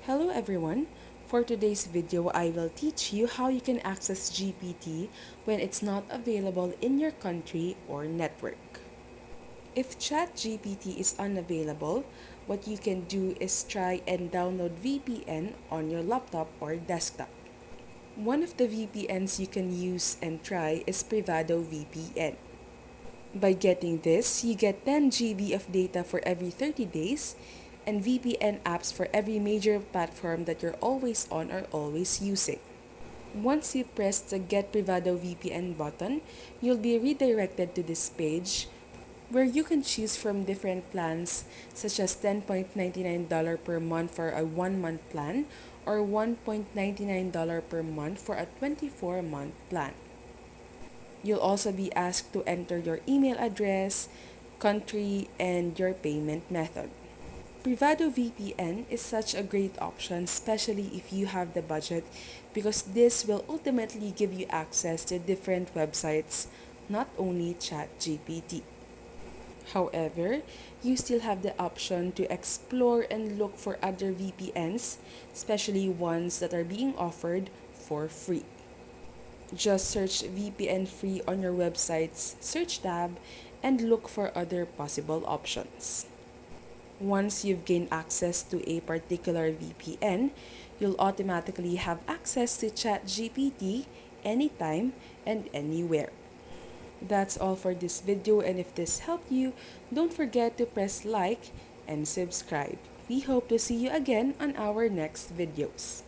Hello everyone! For today's video, I will teach you how you can access GPT when it's not available in your country or network. If ChatGPT is unavailable, what you can do is try and download VPN on your laptop or desktop. One of the VPNs you can use and try is Privado VPN. By getting this, you get 10 GB of data for every 30 days and VPN apps for every major platform that you're always on or always using. Once you press the Get Privado VPN button, you'll be redirected to this page where you can choose from different plans such as $10.99 per month for a 1-month plan or $1.99 per month for a 24-month plan. You'll also be asked to enter your email address, country, and your payment method. Privado VPN is such a great option, especially if you have the budget, because this will ultimately give you access to different websites, not only ChatGPT. However, you still have the option to explore and look for other VPNs, especially ones that are being offered for free. Just search VPN free on your website's search tab and look for other possible options. Once you've gained access to a particular VPN, you'll automatically have access to ChatGPT anytime and anywhere. That's all for this video, and if this helped you, don't forget to press like and subscribe. We hope to see you again on our next videos.